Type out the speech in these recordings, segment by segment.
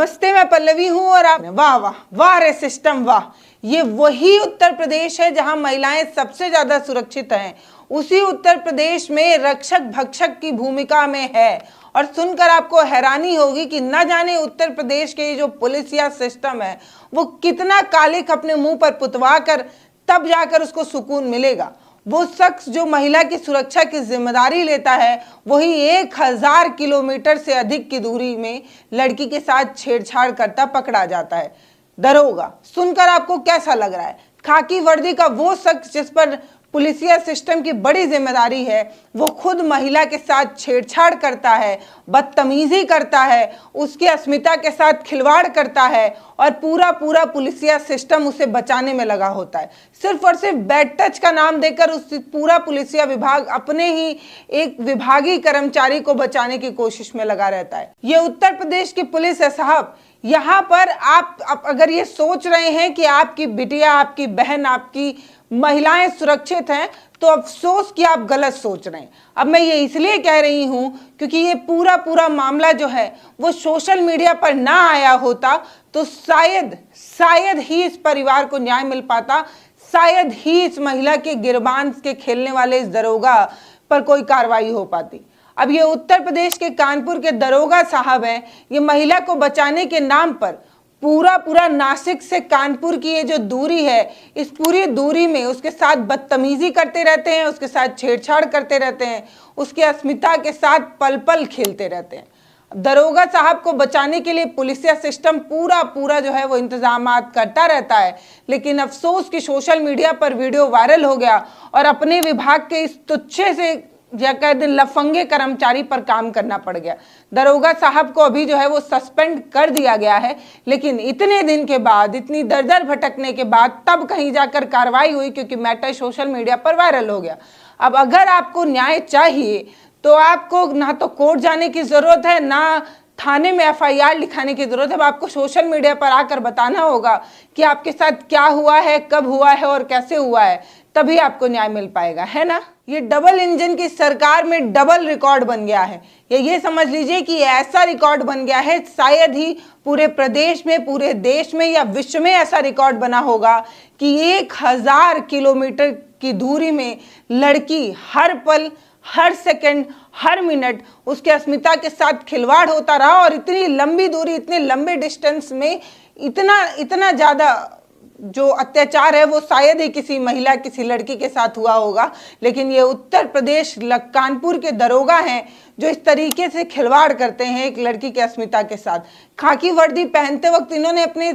नमस्ते, मैं पल्लवी हूं और आप वाह वाह वाह रे सिस्टम वाह। ये वही उत्तर प्रदेश है जहां महिलाएं सबसे ज्यादा सुरक्षित हैं। उसी उत्तर प्रदेश में रक्षक भक्षक की भूमिका में है। और सुनकर आपको हैरानी होगी कि न जाने उत्तर प्रदेश के जो पुलिस या सिस्टम है वो कितना कालिक अपने मुंह पर पुतवा कर तब जाकर उसको सुकून मिलेगा। वो शख्स जो महिला की सुरक्षा की जिम्मेदारी लेता है वही 1000 किलोमीटर से अधिक की दूरी में लड़की के साथ छेड़छाड़ करता पकड़ा जाता है। दरोगा, सुनकर आपको कैसा लग रहा है? खाकी वर्दी का वो शख्स जिस पर पुलिसिया सिस्टम की बड़ी जिम्मेदारी है वो खुद महिला के साथ छेड़छाड़ करता है, बदतमीजी करता है, उसकी अस्मिता के साथ खिलवाड़ करता है और पूरा पुलिसिया सिस्टम उसे बचाने में लगा होता है। सिर्फ और सिर्फ बैड टच का नाम देकर उस पूरा पुलिसिया विभाग अपने ही एक विभागीय कर्मचारी को बचाने की कोशिश में लगा रहता है। ये उत्तर प्रदेश की पुलिस है साहब। यहाँ पर आप अगर ये सोच रहे हैं कि आपकी बिटिया, आपकी बहन, आपकी महिलाएं सुरक्षित हैं तो अफसोस कि आप गलत सोच रहे हैं। अब मैं ये इसलिए कह रही हूं क्योंकि ये पूरा मामला जो है वो सोशल मीडिया पर ना आया होता तो शायद ही इस परिवार को न्याय मिल पाता, शायद ही इस महिला के गिरबान के खेलने वाले इस दरोगा पर कोई कार्रवाई हो पाती। अब ये उत्तर प्रदेश के कानपुर के दरोगा साहब हैं। ये महिला को बचाने के नाम पर पूरा नासिक से कानपुर की ये जो दूरी है, इस पूरी दूरी में उसके साथ बदतमीजी करते रहते हैं, उसके साथ छेड़छाड़ करते रहते हैं, उसकी अस्मिता के साथ पल पल खेलते रहते हैं। दरोगा साहब को बचाने के लिए पुलिसिया सिस्टम पूरा जो है वो इंतजामात करता रहता है, लेकिन अफसोस कि सोशल मीडिया पर वीडियो वायरल हो गया और अपने विभाग के इस तुच्छे से या कह दें लफंगे कर्मचारी पर काम करना पड़ गया। दरोगा साहब को अभी जो है वो सस्पेंड कर दिया गया है, लेकिन इतने दिन के बाद, इतनी दर भटकने के बाद तब कहीं जाकर कार्रवाई हुई क्योंकि मैटर सोशल मीडिया पर वायरल हो गया। अब अगर आपको न्याय चाहिए तो आपको ना तो कोर्ट जाने की जरूरत है, ना थाने में FIR लिखाने की जरूरत है। अब आपको सोशल मीडिया पर आकर बताना होगा कि आपके साथ क्या हुआ है, कब हुआ है और कैसे हुआ है, तभी आपको न्याय मिल पाएगा, है ना। ये डबल इंजन की सरकार में डबल रिकॉर्ड बन गया है। ये समझ लीजिए कि ऐसा रिकॉर्ड बन गया है, शायद ही पूरे प्रदेश में, पूरे देश में या विश्व में ऐसा रिकॉर्ड बना होगा कि 1000 किलोमीटर की दूरी में लड़की हर पल, हर सेकंड, हर मिनट उसके अस्मिता के साथ खिलवाड़ होता रहा। और इतनी लंबी दूरी, इतने लंबे डिस्टेंस में इतना ज्यादा जो अत्याचार है वो शायद ही किसी महिला, किसी लड़की के साथ हुआ होगा। लेकिन ये उत्तर प्रदेश कानपुर के दरोगा हैं जो इस तरीके से खिलवाड़ करते हैं एक लड़की के अस्मिता के साथ। खाकी वर्दी पहनते वक्त इन्होंने अपने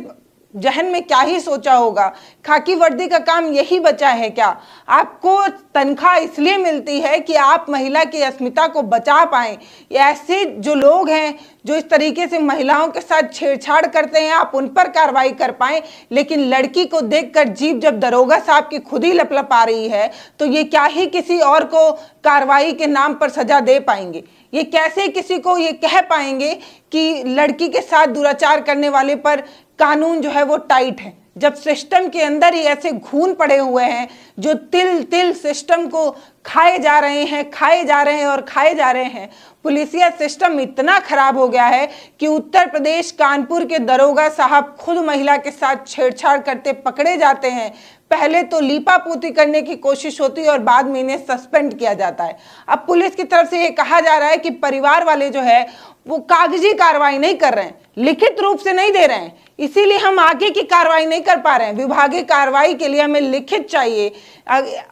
जहन में क्या ही सोचा होगा? खाकी वर्दी का काम यही बचा है क्या? आपको तनख्वाह इसलिए मिलती है कि आप महिला की अस्मिता को बचा पाएं। ऐसे जो लोग हैं जो इस तरीके से महिलाओं के साथ छेड़छाड़ करते हैं, आप उन पर कार्रवाई कर पाएं। लेकिन लड़की को देखकर जीभ जब दरोगा साहब की खुद ही लपलपा रही है तो ये क्या ही किसी और को कार्रवाई के नाम पर सजा दे पाएंगे? ये कैसे किसी को ये कह पाएंगे कि लड़की के साथ दुराचार करने वाले पर कानून जो है वो टाइट है, जब सिस्टम के अंदर ही ऐसे घून पड़े हुए हैं जो तिल सिस्टम को खाए जा रहे हैं। पुलिसिया सिस्टम इतना खराब हो गया है कि उत्तर प्रदेश कानपुर के दरोगा साहब खुद महिला के साथ छेड़छाड़ करते पकड़े जाते हैं। पहले तो लीपापोती करने की कोशिश होती है और बाद में इन्हें सस्पेंड किया जाता है। अब पुलिस की तरफ से ये कहा जा रहा है कि परिवार वाले जो है वो कागजी कार्रवाई नहीं कर रहे हैं, लिखित रूप से नहीं दे रहे हैं, इसीलिए हम आगे की कार्रवाई नहीं कर पा रहे हैं। विभागीय कार्रवाई के लिए हमें लिखित चाहिए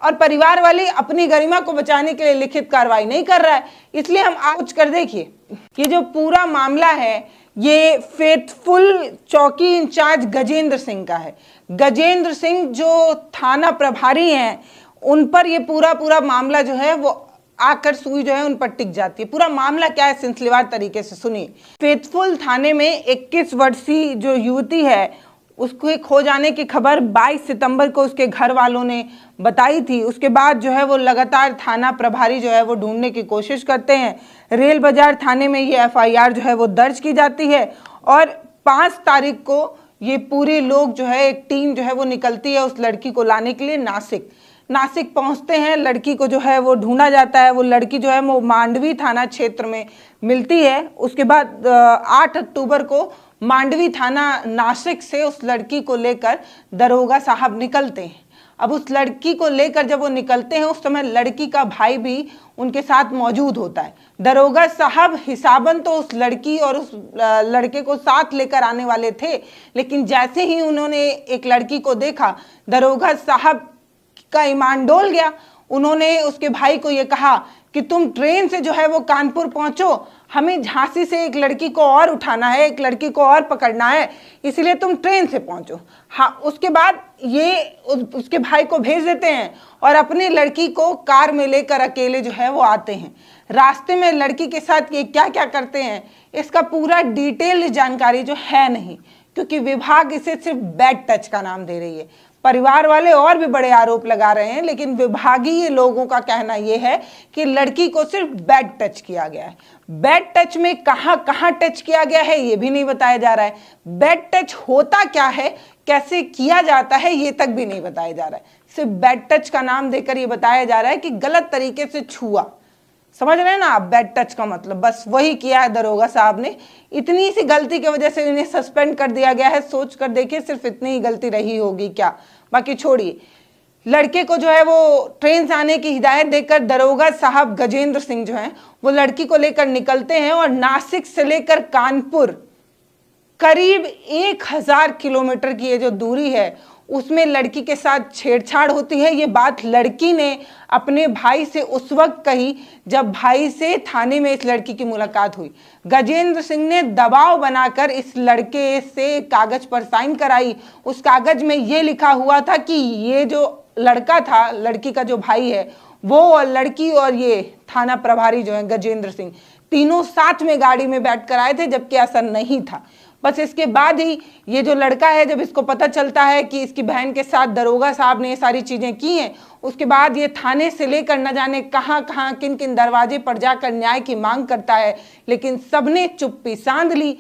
और परिवार वाले अपनी गरिमा को बचाने के लिए लिखित कार्रवाई नहीं कर रहा है, इसलिए हम आज कर देखिए। ये जो पूरा मामला है ये फेथफुल चौकी इंचार्ज गजेंद्र सिंह का है। गजेंद्र सिंह जो थाना प्रभारी हैं उन पर ये पूरा मामला जो है वो आकर सुई जो है उन पर टिक जाती है। पूरा मामला क्या है सिलसिलेवार तरीके से सुनिए। फेथफुल थाने में 21 वर्षीय जो युवती है उसको खो जाने की खबर 22 सितंबर को उसके घर वालों ने बताई थी। उसके बाद जो है वो लगातार थाना प्रभारी जो है वो ढूंढने की कोशिश करते हैं। रेल बाजार थाने में ये FIR जो है वो दर्ज की जाती है और 5 तारीख को ये पूरे लोग जो है, एक टीम जो है वो निकलती है उस लड़की को लाने के लिए नासिक पहुंचते हैं। लड़की को जो है वो ढूंढा जाता है। वो लड़की जो है वो मांडवी थाना क्षेत्र में मिलती है। उसके बाद 8 अक्टूबर को मांडवी थाना नासिक से उस लड़की को लेकर दरोगा साहब निकलते हैं। अब उस लड़की को लेकर जब वो निकलते हैं, उस समय लड़की का भाई भी उनके साथ मौजूद होता है। दरोगा साहब हिसाबन तो उस लड़की और उस लड़के को साथ लेकर आने वाले थे, लेकिन जैसे ही उन्होंने एक लड़की को देखा, दरोगा साहब का ईमान डोल गया। उन्होंने उसके भाई को ये कहा कि तुम ट्रेन से जो है वो कानपुर पहुंचो, हमें झांसी से एक लड़की को और उठाना है, एक लड़की को और पकड़ना है, इसलिए तुम ट्रेन से पहुंचो। हाँ, उसके बाद ये उसके भाई को भेज देते हैं और अपनी लड़की को कार में लेकर अकेले जो है वो आते हैं। रास्ते में लड़की के साथ ये क्या क्या करते हैं, इसका पूरा डिटेल जानकारी जो है नहीं, क्योंकि विभाग इसे सिर्फ बैड टच का नाम दे रही है। परिवार वाले और भी बड़े आरोप लगा रहे हैं, लेकिन विभागीय लोगों का कहना यह है कि लड़की को सिर्फ बैड टच किया गया है। बैड टच में कहां कहां टच किया गया है ये भी नहीं बताया जा रहा है। बैड टच होता क्या है, कैसे किया जाता है, ये तक भी नहीं बताया जा रहा है। सिर्फ बैड टच का नाम देकर ये बताया जा रहा है कि गलत तरीके से छुआ। समझ रहे हैं ना आप बैड टच का मतलब? बस वही किया है दरोगा साहब ने। इतनी सी गलती की वजह से इन्हें सस्पेंड कर दिया गया है। सोच कर देखिए, सिर्फ इतनी ही गलती रही होगी क्या। बाकी छोड़िए, लड़के को जो है वो ट्रेन से आने की हिदायत देकर दरोगा साहब गजेंद्र सिंह जो हैं वो लड़की को लेकर निकलते हैं और नासिक से लेकर कानपुर करीब 1000 किलोमीटर की ये जो दूरी है उसमें लड़की के साथ छेड़छाड़ होती है। ये बात लड़की ने अपने भाई से उस वक्त कही जब भाई से थाने में इस लड़की की मुलाकात हुई। गजेंद्र सिंह ने दबाव बनाकर इस लड़के से कागज पर साइन कराई। उस कागज में ये लिखा हुआ था कि ये जो लड़का था, लड़की का जो भाई है, वो और लड़की और ये थाना प्रभारी जो है गजेंद्र सिंह, तीनों साथ में गाड़ी में बैठ कर आए थे, जबकि ऐसा नहीं था। बस इसके बाद ही ये जो लड़का है, जब इसको पता चलता है कि इसकी बहन के साथ दरोगा साहब ने ये सारी चीजें की हैं, उसके बाद ये थाने से लेकर न जाने कहां कहां किन किन दरवाजे पर जाकर न्याय की मांग करता है, लेकिन सबने चुप्पी सांध ली।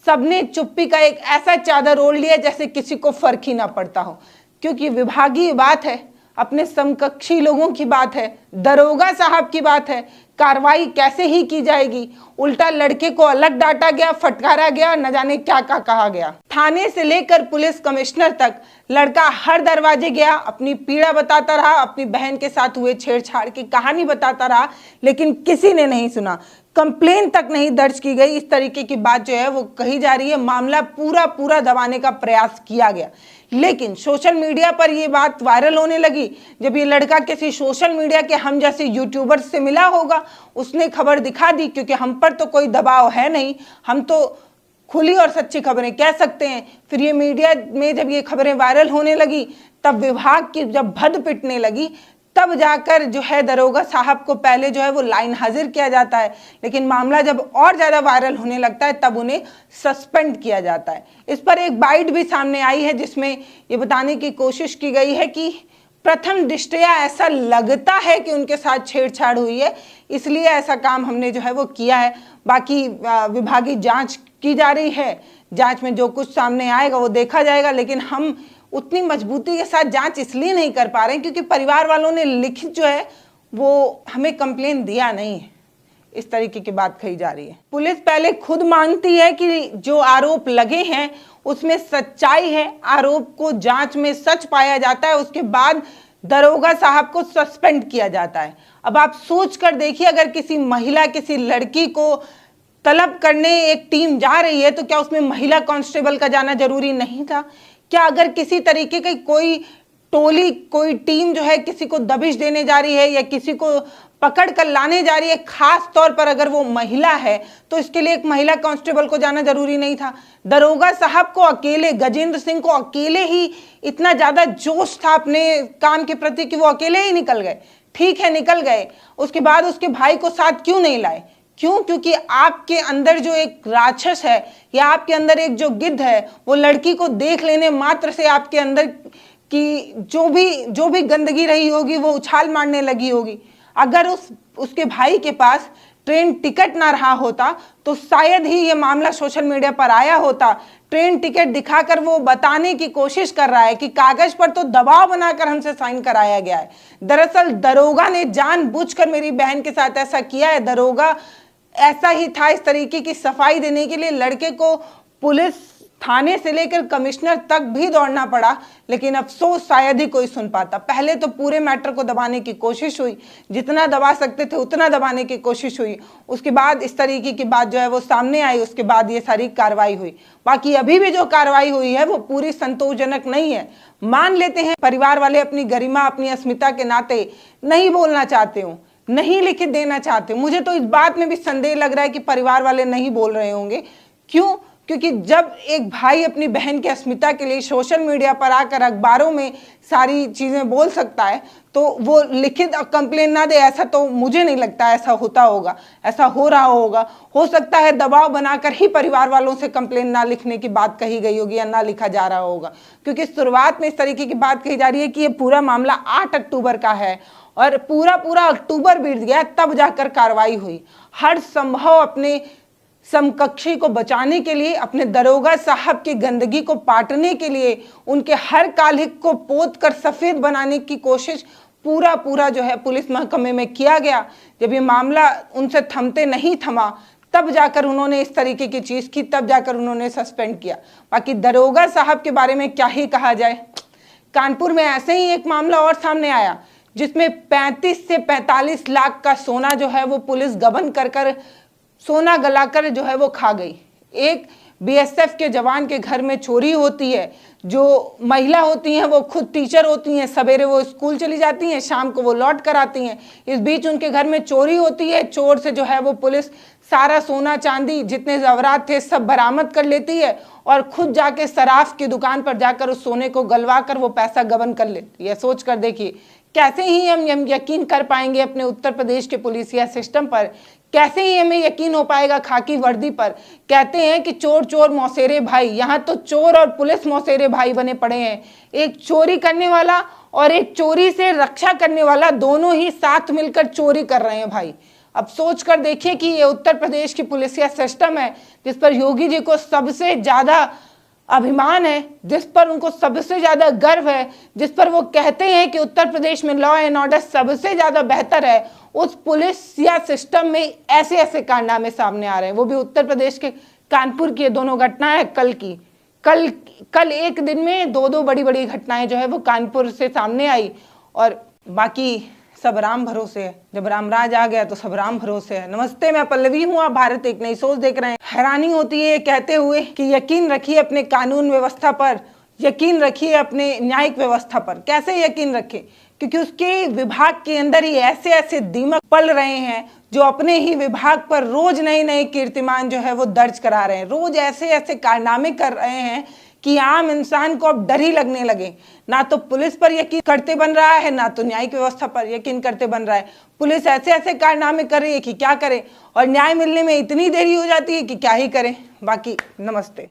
सबने चुप्पी का एक ऐसा चादर ओढ़ लिया जैसे किसी को फर्क ही ना पड़ता हो, क्योंकि विभागीय बात है, अपने समकक्षी लोगों की बात है, दरोगा साहब की बात है। कार्रवाई कैसे ही की जाएगी, उल्टा लड़के को अलग डांटा गया, फटकारा गया, न जाने क्या क्या कहा गया। थाने से लेकर पुलिस कमिश्नर तक लड़का हर दरवाजे गया, अपनी पीड़ा बताता रहा, अपनी बहन के साथ हुए छेड़छाड़ की कहानी बताता रहा, लेकिन किसी ने नहीं सुना। कंप्लेन तक नहीं दर्ज की गई। इस तरीके की बात जो है वो कही जा रही है। मामला पूरा दबाने का प्रयास किया गया, लेकिन सोशल मीडिया पर ये बात वायरल होने लगी। जब ये लड़का किसी सोशल मीडिया के हम जैसे यूट्यूबर्स से मिला होगा, उसने खबर दिखा दी, क्योंकि हम पर तो कोई दबाव है नहीं, हम तो खुली और सच्ची खबरें कह सकते हैं। फिर ये मीडिया में जब ये खबरें वायरल होने लगी, तब विभाग की जब भद पिटने लगी, तब जाकर जो है दरोगा साहब को पहले जो है वो लाइन हाजिर किया जाता है, लेकिन मामला जब और ज़्यादा वायरल होने लगता है तब उन्हें सस्पेंड किया जाता है। इस पर एक बाइट भी सामने आई है जिसमें ये बताने की कोशिश की गई है कि प्रथम दृष्टया ऐसा लगता है कि उनके साथ छेड़छाड़ हुई है, इसलिए ऐसा काम हमने जो है वो किया है। बाकी विभागीय जांच की जा रही है, जांच में जो कुछ सामने आएगा वो देखा जाएगा, लेकिन हम उतनी मजबूती के साथ जांच इसलिए नहीं कर पा रहे हैं क्योंकि परिवार वालों ने लिखित जो है वो हमें कंप्लेन दिया नहीं है। इस तरीके की बात कही जा रही है। पुलिस पहले खुद मानती है कि जो आरोप लगे हैं उसमें सच्चाई है, आरोप को जांच में सच पाया जाता है, उसके बाद दरोगा साहब को सस्पेंड किया जाता है। अब आप सोच कर देखिए, अगर किसी महिला, किसी लड़की को तलब करने एक टीम जा रही है तो क्या उसमें महिला कांस्टेबल का जाना जरूरी नहीं था? क्या अगर किसी तरीके की कोई टोली, कोई टीम जो है किसी को दबिश देने जा रही है या किसी को पकड़ कर लाने जा रही है, खास तौर पर अगर वो महिला है, तो इसके लिए एक महिला कांस्टेबल को जाना जरूरी नहीं था? दरोगा साहब को अकेले, गजेंद्र सिंह को अकेले ही इतना ज्यादा जोश था अपने काम के प्रति कि वो अकेले ही निकल गए। ठीक है, निकल गए, उसके बाद उसके भाई को साथ क्यों नहीं लाए? क्यों? क्योंकि आपके अंदर जो एक राक्षस है या आपके अंदर एक जो गिद्ध है, वो लड़की को देख लेने मात्र से आपके अंदर की जो भी गंदगी रही होगी वो उछाल मारने लगी होगी। अगर उसके भाई के पास ट्रेन टिकट ना रहा होता तो शायद ही ये मामला सोशल मीडिया पर आया होता। ट्रेन टिकट दिखाकर वो बताने की कोशिश कर रहा है कि कागज पर तो दबाव बनाकर हमसे साइन कराया गया है। दरअसल दरोगा ने जानबूझकर मेरी बहन के साथ ऐसा किया है। दरोगा ऐसा ही था, इस तरीके की सफाई देने के लिए लड़के को पुलिस थाने से लेकर कमिश्नर तक भी दौड़ना पड़ा, लेकिन अफसोस शायद ही कोई सुन पाता। पहले तो पूरे मैटर को दबाने की कोशिश हुई, जितना दबा सकते थे उतना दबाने की कोशिश हुई। उसके बाद इस तरीके की बात जो है वो सामने आई, उसके बाद ये सारी कार्रवाई हुई। बाकी अभी भी जो कार्रवाई हुई है वो पूरी संतोषजनक नहीं है। मान लेते हैं परिवार वाले अपनी गरिमा, अपनी अस्मिता के नाते नहीं बोलना चाहते हो, नहीं लिखित देना चाहते। मुझे तो इस बात में भी संदेह लग रहा है कि परिवार वाले नहीं बोल रहे होंगे। क्यों? क्योंकि जब एक भाई अपनी बहन की अस्मिता के लिए सोशल मीडिया पर आकर अखबारों में सारी चीज़ें बोल सकता है, तो वो लिखित कंप्लेन ना दे, ऐसा तो मुझे नहीं लगता ऐसा होता होगा, ऐसा हो रहा होगा। हो सकता है दबाव बनाकर ही परिवार वालों से कंप्लेन ना लिखने की बात कही गई होगी या ना लिखा जा रहा होगा, क्योंकि शुरुआत में इस तरीके की बात कही जा रही है कि ये पूरा मामला 8 अक्टूबर का है और पूरा अक्टूबर बीत गया तब जाकर कार्रवाई हुई। हर संभव अपने समकक्षी को बचाने के लिए, अपने दरोगा साहब की गंदगी को पाटने के लिए, उनके हर कालिक को पोत कर सफेद बनाने की कोशिश पूरा जो है पुलिस महकमे में किया गया। जब ये मामला उनसे थमते नहीं थमा, तब जाकर उन्होंने इस तरीके की चीज की, तब जाकर उन्होंने सस्पेंड किया। बाकी दरोगा साहब के बारे में क्या ही कहा जाए। कानपुर में ऐसे ही एक मामला और सामने आया जिसमें 35 से 45 लाख का सोना जो है वो पुलिस गबन कर सोना गलाकर जो है वो खा गई। एक बीएसएफ के जवान के घर में चोरी होती है। जो महिला होती हैं वो खुद टीचर होती हैं, सवेरे वो स्कूल चली जाती हैं, शाम को वो लौट कर आती हैं। इस बीच उनके घर में चोरी होती है। चोर से जो है वो पुलिस सारा सोना चांदी जितने ज़ेवरात थे सब बरामद कर लेती है और खुद जाके सराफ की दुकान पर जाकर उस सोने को गलवा कर वो पैसा गबन कर लेती है। सोच कर देखिए कैसे ही हम यकीन कर पाएंगे अपने उत्तर प्रदेश के पुलिसिया सिस्टम पर, कैसे ही हमें यकीन हो पाएगा खाकी वर्दी पर। कहते हैं कि चोर चोर मौसेरे भाई, यहाँ तो चोर और पुलिस मौसेरे भाई बने पड़े हैं। एक चोरी करने वाला और एक चोरी से रक्षा करने वाला दोनों ही साथ मिलकर चोरी कर रहे हैं भाई। अब सोच कर देखिए कि ये उत्तर प्रदेश की पुलिसिया सिस्टम है जिस पर योगी जी को सबसे ज्यादा अभिमान है, जिस पर उनको सबसे ज्यादा गर्व है, जिस पर वो कहते हैं कि उत्तर प्रदेश में लॉ एंड ऑर्डर सबसे ज्यादा बेहतर है, उस पुलिस या सिस्टम में ऐसे ऐसे कारनामे सामने आ रहे हैं। वो भी उत्तर प्रदेश के कानपुर की दोनों घटनाएं कल एक दिन में दो बड़ी घटनाएं जो है वो कानपुर से सामने आई और बाकी सब राम भरोसे है। जब रामराज आ गया तो सब राम भरोसे है। नमस्ते, मैं पल्लवी हूँ, आप भारत एक नई सोच देख रहे हैं। हैरानी होती है कहते हुए कि यकीन रखिए अपने कानून व्यवस्था पर, यकीन रखिए अपने न्यायिक व्यवस्था पर। कैसे यकीन रखें? क्योंकि उसके विभाग के अंदर ही ऐसे ऐसे दीमक पल रहे हैं जो अपने ही विभाग पर रोज नए कीर्तिमान जो है वो दर्ज करा रहे हैं। रोज ऐसे ऐसे कारनामे कर रहे हैं कि आम इंसान को अब डर ही लगने लगे। ना तो पुलिस पर यकीन करते बन रहा है, ना तो न्यायिक व्यवस्था पर यकीन करते बन रहा है। पुलिस ऐसे ऐसे कारनामे कर रही है कि क्या करे, और न्याय मिलने में इतनी देरी हो जाती है कि क्या ही करें। बाकी नमस्ते।